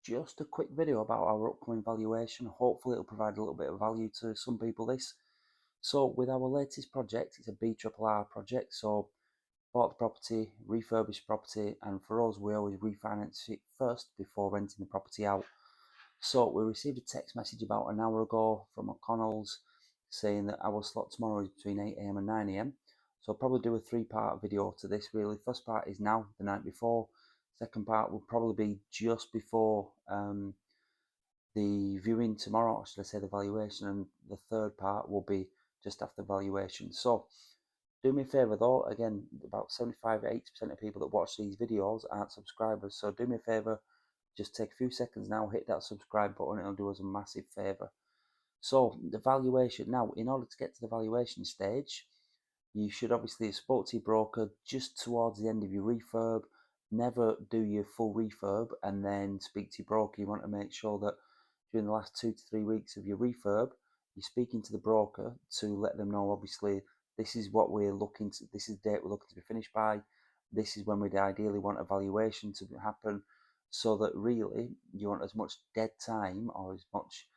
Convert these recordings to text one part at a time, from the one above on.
just a quick video about our upcoming valuation. Hopefully it'll provide a little bit of value to some people this. So with our latest project, it's a BRRR project. So bought the property, refurbished property, and for us we always refinance it first before renting the property out. So we received a text message about an hour ago from O'Connell's saying that our slot tomorrow is between 8 AM and 9 AM. So I'll probably do a three-part video to this really. First part is now, the night before. Second part will probably be just before the viewing tomorrow, or should I say the valuation, and the third part will be just after valuation. So do me a favour though, again, about 75-80% of people that watch these videos aren't subscribers, so do me a favour, just take a few seconds now, hit that subscribe button, it'll do us a massive favour. So the valuation, now in order to get to the valuation stage, you should obviously spoke to your broker just towards the end of your refurb. Never do your full refurb and then speak to your broker. You want to make sure that during the last 2 to 3 weeks of your refurb, you're speaking to the broker to let them know, obviously, this is what we're looking to, this is the date we're looking to be finished by, this is when we'd ideally want a valuation to happen, so that really you want as much dead time or as much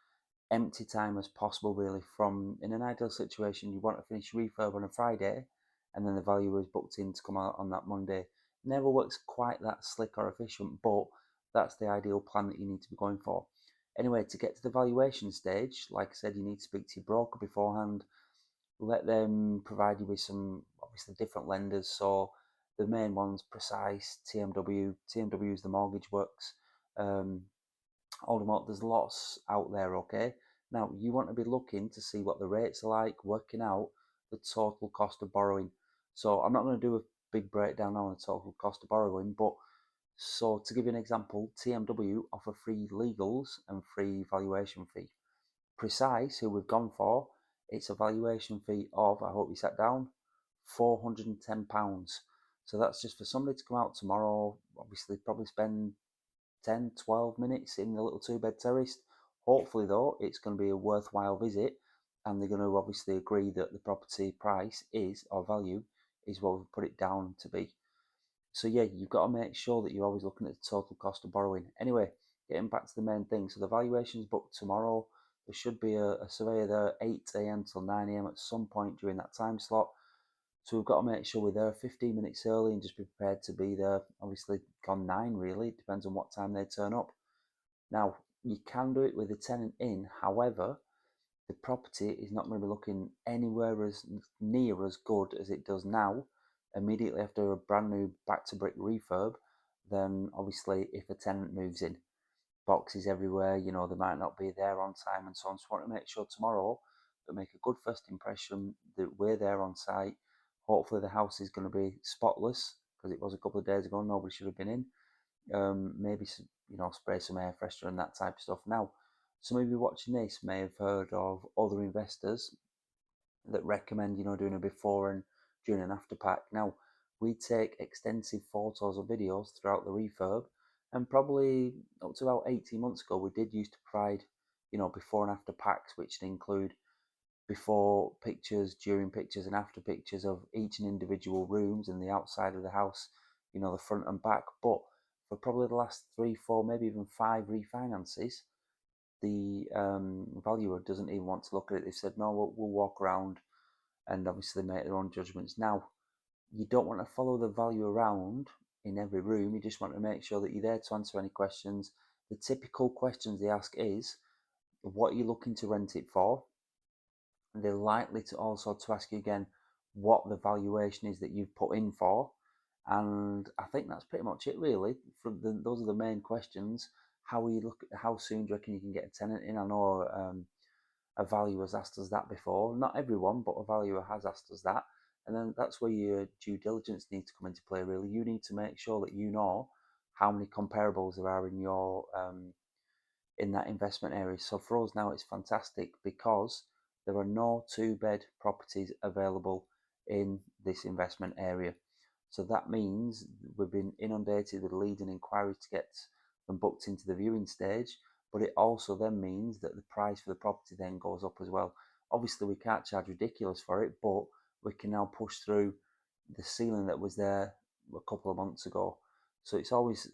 empty time as possible really. From, in an ideal situation, you want to finish refurb on a Friday and then the valuer is booked in to come out on that Monday. Never works quite that slick or efficient, but that's the ideal plan that you need to be going for. Anyway, to get to the valuation stage, like I said, you need to speak to your broker beforehand. Let them provide you with some obviously different lenders. So the main ones, Precise, TMW is the Mortgage Works, Aldermont, there's lots out there, okay? Now, you want to be looking to see what the rates are like, working out the total cost of borrowing. So I'm not going to do a big breakdown on the total cost of borrowing, but so to give you an example, TMW offer free legals and free valuation fee. Precise, who we've gone for, it's a valuation fee of, I hope you sat down, £410. So that's just for somebody to come out tomorrow, obviously probably spend 10-12 minutes in the little two-bed terrace. Hopefully though it's going to be a worthwhile visit and they're going to obviously agree that the property price is, or value is, what we've put it down to be. So yeah, you've got to make sure that you're always looking at the total cost of borrowing. Anyway, getting back to the main thing, so the valuation's booked tomorrow. There should be a surveyor there 8 AM till 9 AM at some point during that time slot. So we've got to make sure we're there 15 minutes early and just be prepared to be there, obviously gone 9 really, it depends on what time they turn up. Now, you can do it with a tenant in, however, the property is not going to be looking anywhere as near as good as it does now, immediately after a brand new back to brick refurb, then obviously if a tenant moves in. Boxes everywhere, you know, they might not be there on time and so on. So I want to make sure tomorrow that make a good first impression, that we're there on site. Hopefully the house is going to be spotless, because it was a couple of days ago, nobody should have been in. Maybe spray some air freshener and that type of stuff. Now, some of you watching this may have heard of other investors that recommend doing a before and during and after pack. Now, we take extensive photos or videos throughout the refurb, and probably up to about 18 months ago we did used to provide before and after packs, which include before pictures, during pictures, and after pictures of each and individual rooms and the outside of the house, the front and back. But for probably the last 3, 4, maybe even 5 refinances, the valuer doesn't even want to look at it. They said, no, we'll walk around and obviously make their own judgments. Now, you don't want to follow the value around in every room. You just want to make sure that you're there to answer any questions. The typical questions they ask is, what are you looking to rent it for? They're likely to also to ask you again what the valuation is that you've put in for. And I think that's pretty much it really. Those are the main questions. How soon do you reckon you can get a tenant in? I know a valuer has asked us that before. Not everyone, but a valuer has asked us that. And then that's where your due diligence needs to come into play really. You need to make sure that you know how many comparables there are in your in that investment area. So for us now it's fantastic because there are no 2-bed properties available in this investment area. So that means we've been inundated with leads and inquiries to get them booked into the viewing stage, but it also then means that the price for the property then goes up as well. Obviously we can't charge ridiculous for it, but we can now push through the ceiling that was there a couple of months ago. So it's always,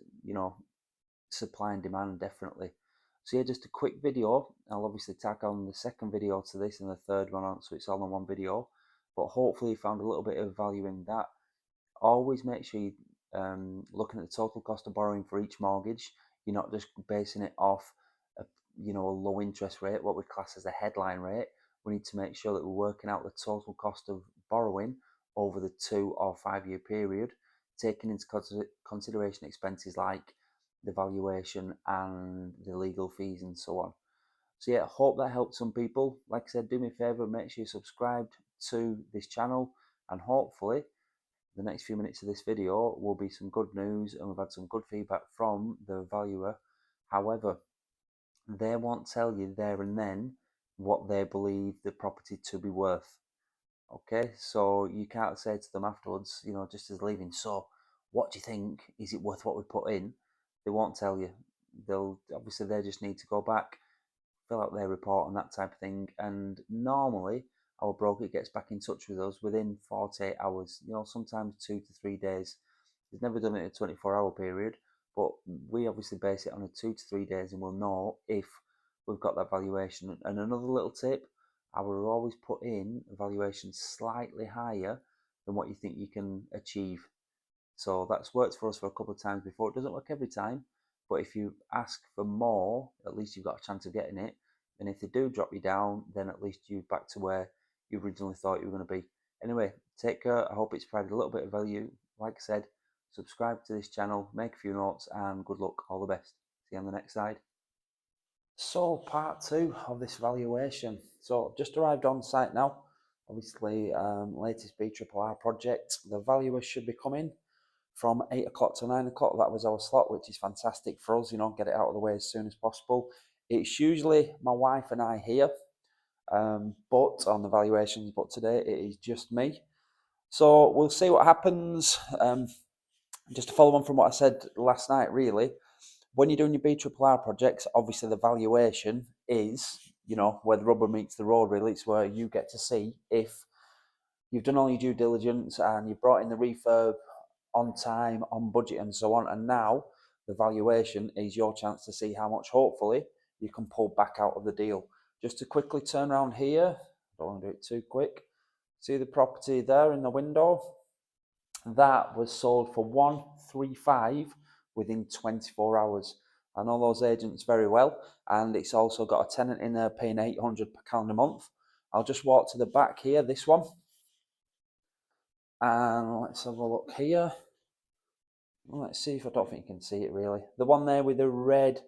supply and demand, definitely. So yeah, just a quick video. I'll obviously tag on the second video to this and the third one on, so it's all in one video. But hopefully you found a little bit of value in that. Always make sure you looking at the total cost of borrowing for each mortgage. You're not just basing it off a, a low interest rate, what we class as a headline rate. We need to make sure that we're working out the total cost of borrowing over the 2 or 5 year period, taking into consideration expenses like the valuation and the legal fees and so on. So yeah, I hope that helped some people. Like I said, do me a favor, make sure you subscribe to this channel, and hopefully the next few minutes of this video will be some good news, and we've had some good feedback from the valuer. However, they won't tell you there and then what they believe the property to be worth. Okay, so you can't say to them afterwards, just as leaving, so what do you think? Is it worth what we put in? They won't tell you. They'll obviously, they just need to go back, fill out their report and that type of thing. And normally our broker gets back in touch with us within 48 hours, sometimes 2 to 3 days. He's never done it in a 24-hour period, but we obviously base it on a 2 to 3 days, and we'll know if we've got that valuation. And another little tip, I will always put in a valuation slightly higher than what you think you can achieve. So that's worked for us for a couple of times before. It doesn't work every time, but if you ask for more, at least you've got a chance of getting it. And if they do drop you down, then at least you're back to where you originally thought you were going to be. Anyway, take care. I hope it's provided a little bit of value. Like I said, subscribe to this channel, make a few notes, and good luck. All the best. See you on the next side. So part 2 of this valuation. So just arrived on site now. Obviously, latest BRRR project. The valuer should be coming from 8 o'clock to 9 o'clock. That was our slot, which is fantastic for us, get it out of the way as soon as possible. It's usually my wife and I here, but on the valuations, but today it is just me. So we'll see what happens. Just to follow on from what I said last night, really, when you're doing your BRRR projects, obviously the valuation is, where the rubber meets the road, really. It's where you get to see if you've done all your due diligence and you've brought in the refurb on time, on budget, and so on. And now the valuation is your chance to see how much, hopefully, you can pull back out of the deal. Just to quickly turn around here, don't want to do it too quick. See the property there in the window? That was sold for 135 within 24 hours. I know those agents very well, and it's also got a tenant in there paying £800 per calendar month. I'll just walk to the back here, this one, and let's have a look here. Let's see if I don't think you can see it really. The one there with the red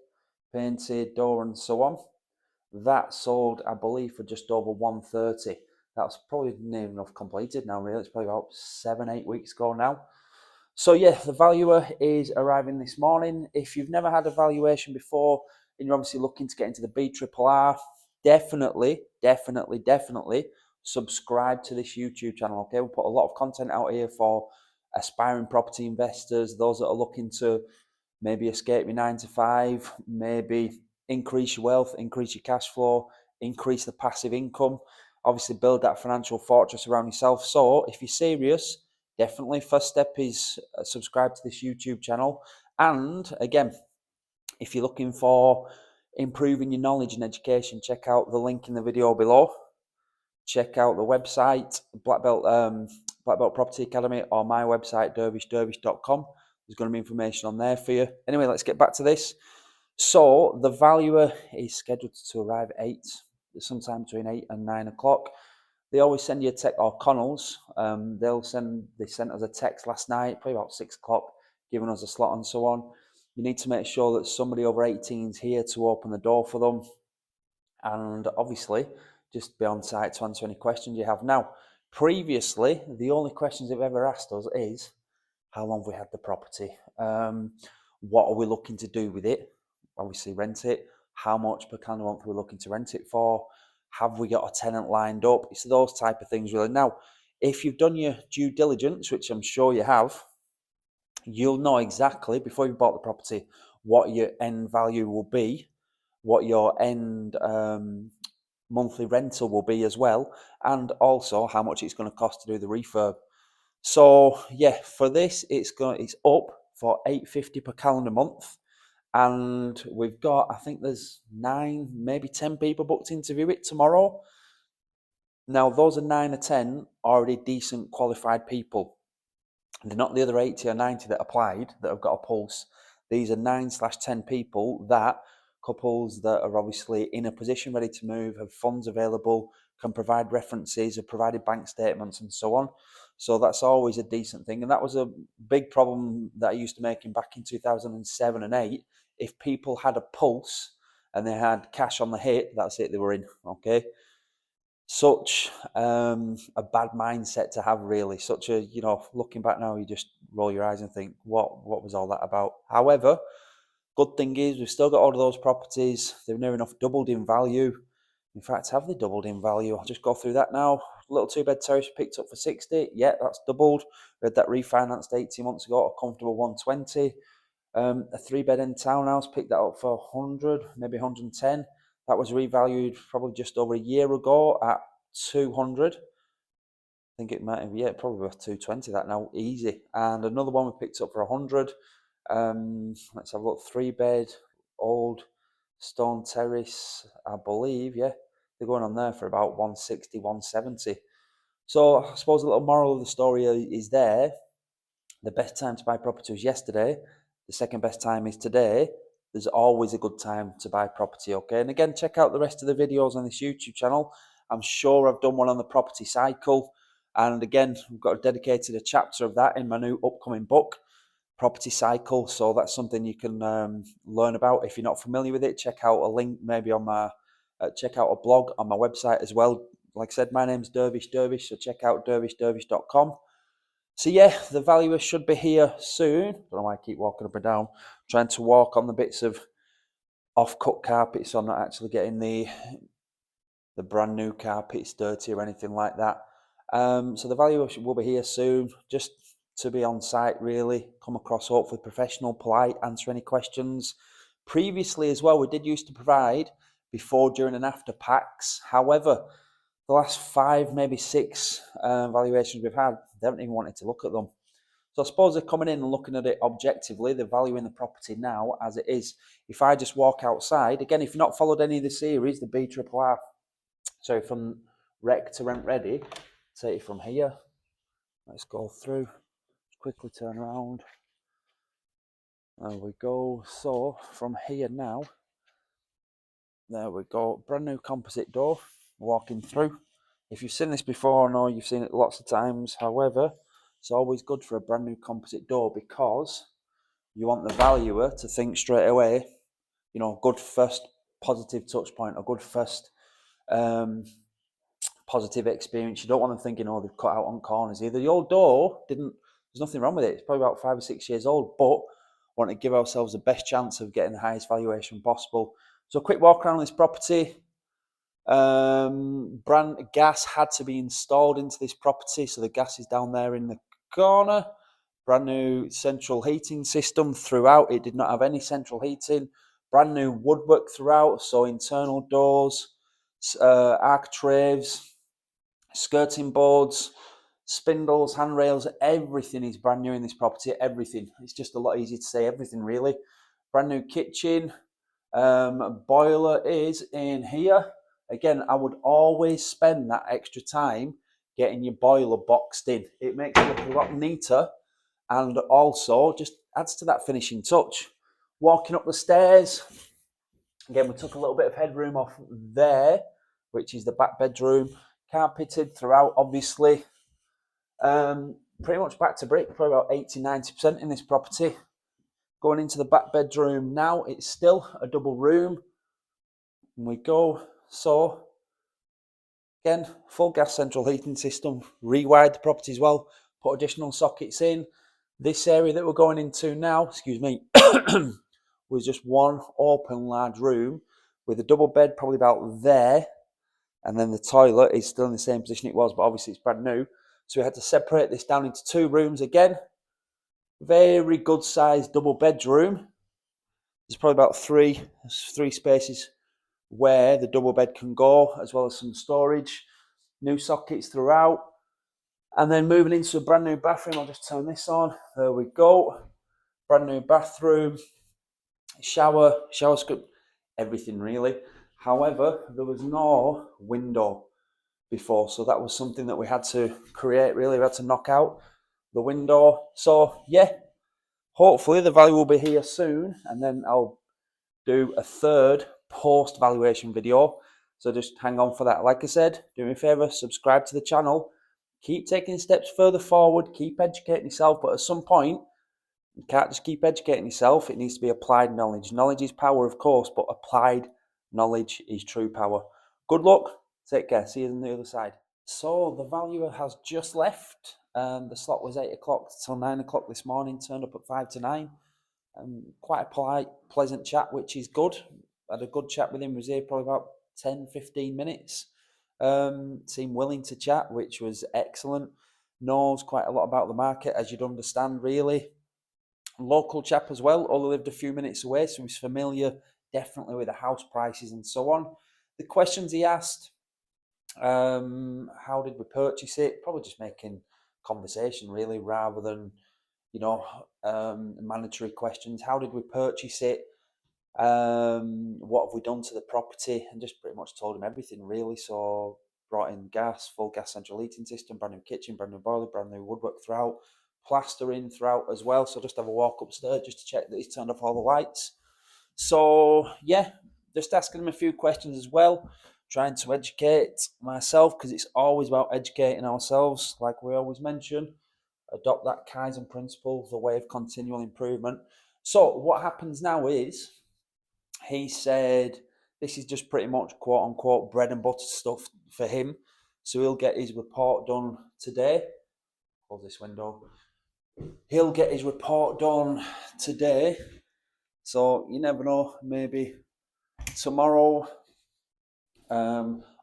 painted door and so on, that sold, I believe, for just over 130. That's probably near enough completed now, really. It's probably about 7-8 weeks ago now. So yeah, the valuer is arriving this morning. If you've never had a valuation before and you're obviously looking to get into the BRRR, definitely subscribe to this YouTube channel. Okay, we'll put a lot of content out here for aspiring property investors, those that are looking to maybe escape your 9 to 5, maybe increase your wealth, increase your cash flow, increase the passive income, obviously build that financial fortress around yourself. So if you're serious, definitely first step is subscribe to this YouTube channel. And again, if you're looking for improving your knowledge and education, check out the link in the video below. Check out the website, Black Belt Property Academy, or my website, dervishdervish.com. There's going to be information on there for you. Anyway, let's get back to this. So the valuer is scheduled to arrive at 8, sometime between 8 and 9 o'clock. They always send you a text, or Connells. They sent us a text last night, probably about 6 o'clock, giving us a slot and so on. You need to make sure that somebody over 18 is here to open the door for them. And obviously, just be on site to answer any questions you have. Now, previously, the only questions they've ever asked us is, how long have we had the property? What are we looking to do with it? Obviously, rent it. How much per calendar month are we looking to rent it for? Have we got a tenant lined up? It's those type of things, really. Now, if you've done your due diligence, which I'm sure you have, you'll know exactly, before you bought the property, what your end value will be, what your end monthly rental will be as well, and also how much it's going to cost to do the refurb. So yeah, for this, it's up for $850 per calendar month, and we've got, I think there's 9, maybe 10 people booked in to view it tomorrow. Now, those are 9 or 10 already decent qualified people. They're not the other 80 or 90 that applied that have got a pulse. These are 9/10 people, that couples that are obviously in a position ready to move, have funds available, can provide references, have provided bank statements and so on. So that's always a decent thing. And that was a big problem that I used to make back in 2007 and 8. If people had a pulse and they had cash on the hit, that's it, they were in, okay? Such a bad mindset to have, really. Such a, looking back now, you just roll your eyes and think, what was all that about? However, good thing is we've still got all of those properties. They've near enough doubled in value. In fact, have they doubled in value? I'll just go through that now. Little 2-bed terrace picked up for 60. Yeah, that's doubled. We had that refinanced 18 months ago at a comfortable 120. A 3-bed end townhouse, picked that up for 100, maybe 110. That was revalued probably just over a year ago at 200. I think it might have, yeah, probably worth 220 that now, easy. And another one we picked up for 100. Let's have a look. 3-bed, old stone terrace, I believe, yeah. They're going on there for about 160, 170. So I suppose the little moral of the story is there. The best time to buy property was yesterday. The second best time is today. There's always a good time to buy property, okay? And again, check out the rest of the videos on this YouTube channel. I'm sure I've done one on the property cycle. And again, we've got dedicated a chapter of that in my new upcoming book, Property Cycle. So that's something you can learn about. If you're not familiar with it, check out a link maybe on my, check out a blog on my website as well. Like I said, my name's Dervish, so check out dervishdervish.com. So yeah, the valuer should be here soon. Don't know why I keep walking up and down, trying to walk on the bits of off-cut carpet, so I'm not actually getting the brand new carpets dirty or anything like that. So the valuer will be here soon, just to be on site, really, come across hopefully professional, polite, answer any questions. Previously as well, we did used to provide before, during and after packs. However, the last 5, maybe 6 valuations we've had, they haven't even wanted to look at them. So I suppose they're coming in and looking at it objectively. They're valuing the property now as it is. If I just walk outside, again, if you've not followed any of the series, the BRRR, so from Rec to Rent Ready, take it from here. Let's go through, quickly turn around. There we go. So from here now, there we go. Brand new composite door, walking through. If you've seen this before, I know you've seen it lots of times. However, it's always good for a brand new composite door because you want the valuer to think straight away, good first positive touch point, a good first positive experience. You don't want them thinking, oh, they've cut out on corners. Either the old door there's nothing wrong with it. It's probably about 5 or 6 years old, but want to give ourselves the best chance of getting the highest valuation possible. So a quick walk around this property. Brand gas had to be installed into this property, so the gas is down there in the corner. Brand new central heating system throughout. It did not have any central heating. Brand new woodwork throughout, so internal doors, architraves, skirting boards, spindles, handrails, everything is brand new in this property. Everything. It's just a lot easier to say everything, really. Brand new kitchen. Boiler is in here. Again, I would always spend that extra time getting your boiler boxed in. It makes it look a lot neater and also just adds to that finishing touch. Walking up the stairs, again, we took a little bit of headroom off there, which is the back bedroom. Carpeted throughout, obviously. Pretty much back to brick, probably about 80-90% in this property. Going into the back bedroom now, it's still a double room. And we go, so again, full gas central heating system, rewired the property as well, put additional sockets in. This area that we're going into now, excuse me, was just one open large room with a double bed probably about there, and then the toilet is still in the same position it was, but obviously it's brand new. So we had to separate this down into 2 rooms again. Very good sized double bedroom. There's probably about three spaces where the double bed can go, as well as some storage, new sockets throughout. And then moving into a brand new bathroom, I'll just turn this on. There we go. Brand new bathroom. shower script, everything really. However, there was no window before, so that was something that we had to create. Really, we had to knock out the window. So yeah, hopefully the value will be here soon, and then I'll do a third post valuation video. So just hang on for that. Like I said, do me a favor, subscribe to the channel, keep taking steps further forward, keep educating yourself, but at some point you can't just keep educating yourself. It needs to be applied knowledge. Knowledge is power, of course, but applied knowledge is true power. Good luck. Take care. See you on the other side. So the valuer has just left. The slot was 8 o'clock till 9 o'clock this morning. Turned up at 5 to 9. Quite a polite, pleasant chat, which is good. Had a good chat with him. Was here probably about 10, 15 minutes. Seemed willing to chat, which was excellent. Knows quite a lot about the market, as you'd understand, really. Local chap as well, only lived a few minutes away, so he's familiar definitely with the house prices and so on. The questions he asked, how did we purchase it? Probably just making conversation really, rather than mandatory questions. How did we purchase it? What have we done to the property? And just pretty much told him everything really. So brought in gas, full gas central heating system, brand new kitchen, brand new boiler, brand new woodwork throughout, plastering throughout as well. So just have a walk upstairs just to check that he's turned off all the lights. So yeah, just asking him a few questions as well, trying to educate myself, because it's always about educating ourselves, like we always mention. Adopt that Kaizen principle, the way of continual improvement. So what happens now is, he said this is just pretty much quote unquote bread and butter stuff for him. So he'll get his report done today. Close this window. He'll get his report done today. So you never know, maybe tomorrow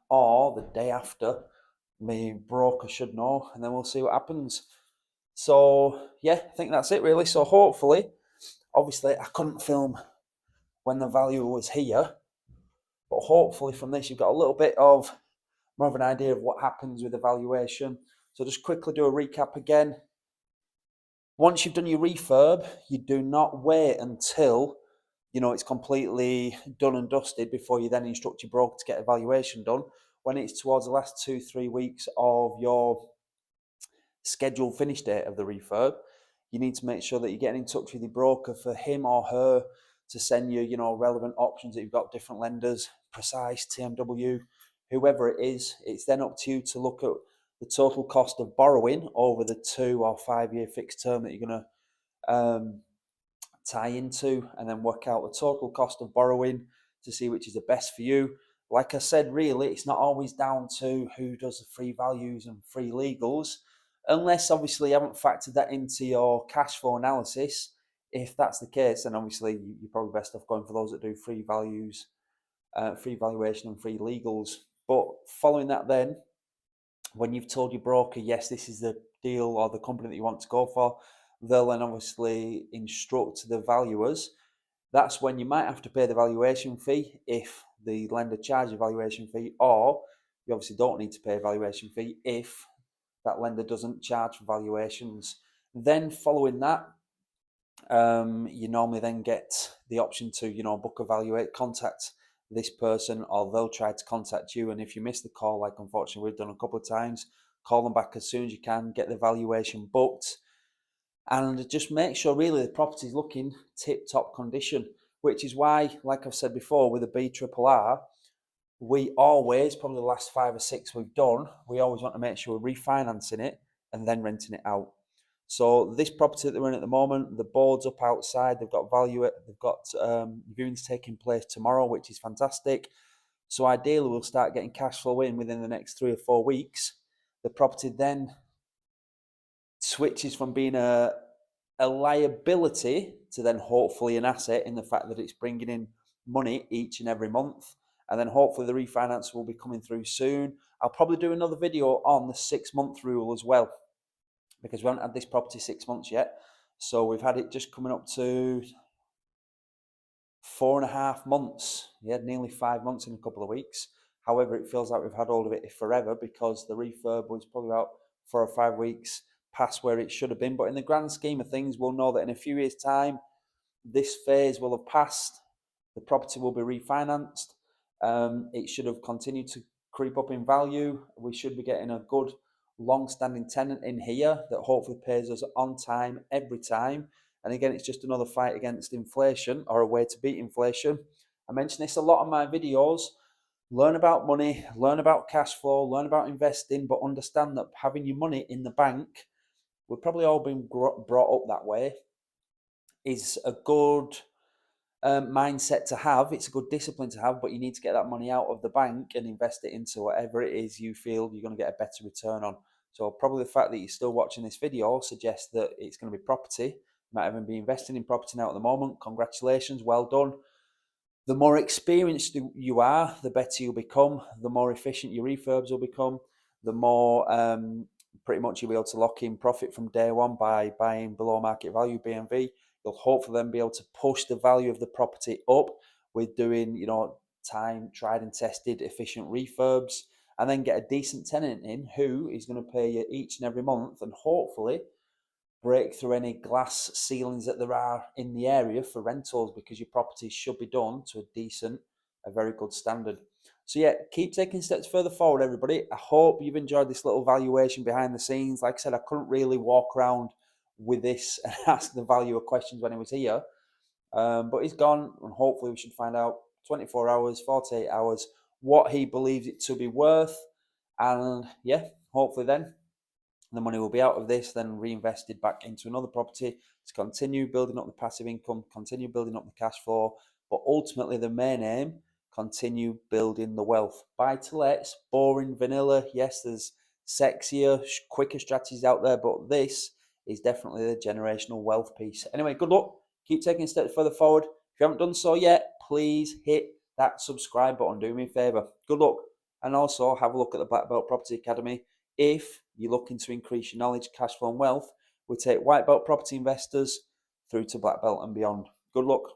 or the day after, my broker should know, and then we'll see what happens. So yeah, I think that's it really. So hopefully, obviously I couldn't film when the valuer was here, but hopefully from this you've got a little bit of more of an idea of what happens with the valuation. So just quickly do a recap again. Once you've done your refurb, you do not wait until it's completely done and dusted before you then instruct your broker to get a valuation done. When it's towards the last 2-3 weeks of your scheduled finish date of the refurb, you need to make sure that you're getting in touch with your broker for him or her to send you, relevant options that you've got, different lenders, Precise, TMW, whoever it is. It's then up to you to look at the total cost of borrowing over the 2 or 5 year fixed term that you're going to tie into, and then work out the total cost of borrowing to see which is the best for you. Like I said, really, it's not always down to who does the free values and free legals, unless obviously you haven't factored that into your cash flow analysis. If that's the case, then obviously you're probably best off going for those that do free values, free valuation and free legals. But following that, then when you've told your broker, yes, this is the deal or the company that you want to go for, they'll then obviously instruct the valuers. That's when you might have to pay the valuation fee if the lender charges a valuation fee, or you obviously don't need to pay a valuation fee if that lender doesn't charge for valuations. Then following that, you normally then get the option to, book a valuate, contact this person, or they'll try to contact you. And if you miss the call, like unfortunately we've done a couple of times, call them back as soon as you can, get the valuation booked, and just make sure really the property's looking tip-top condition, which is why, like I've said before, with the BRRR, we always, probably the last 5 or 6 we've done, we always want to make sure we're refinancing it and then renting it out. So this property that we're in at the moment, the board's up outside, they've got value, they've got viewings taking place tomorrow, which is fantastic. So ideally we'll start getting cash flow in within the next 3 or 4 weeks. The property then switches from being a liability to then hopefully an asset, in the fact that it's bringing in money each and every month. And then hopefully the refinance will be coming through soon. I'll probably do another video on the 6-month rule as well, because we haven't had this property 6 months yet. So we've had it just coming up to 4.5 months. Yeah, nearly 5 months in a couple of weeks. However, it feels like we've had hold of it forever, because the refurb was probably about 4 or 5 weeks past where it should have been. But in the grand scheme of things, we'll know that in a few years' time, this phase will have passed. The property will be refinanced. It should have continued to creep up in value. We should be getting a good long-standing tenant in here that hopefully pays us on time every time. And again, it's just another fight against inflation, or a way to beat inflation. I mention this a lot in my videos. Learn about money, learn about cash flow, learn about investing, but understand that having your money in the bank, we've probably all been brought up that way, is a good mindset to have. It's a good discipline to have, but you need to get that money out of the bank and invest it into whatever it is you feel you're going to get a better return on. So probably the fact that you're still watching this video suggests that it's going to be property. You might even be investing in property now at the moment. Congratulations, well done. The more experienced you are, the better you'll become, the more efficient your refurbs will become, the more pretty much you'll be able to lock in profit from day one by buying below market value BMV. You'll hopefully then be able to push the value of the property up with doing, time tried and tested efficient refurbs, and then get a decent tenant in who is going to pay you each and every month, and hopefully break through any glass ceilings that there are in the area for rentals, because your property should be done to a very good standard. So yeah, keep taking steps further forward, everybody. I hope you've enjoyed this little valuation behind the scenes. Like I said, I couldn't really walk around with this and ask the valuer questions when he was here, but he's gone, and hopefully we should find out 24 hours, 48 hours, what he believes it to be worth. And yeah, hopefully then the money will be out of this, then reinvested back into another property to continue building up the passive income, continue building up the cash flow, but ultimately the main aim, continue building the wealth. Buy to lets, boring, vanilla. Yes, there's sexier, quicker strategies out there, but this is definitely the generational wealth piece. Anyway, good luck. Keep taking steps further forward. If you haven't done so yet, please hit that subscribe button. Do me a favor. Good luck. And also have a look at the Black Belt Property Academy. If you're looking to increase your knowledge, cash flow, and wealth, we take white belt property investors through to black belt and beyond. Good luck.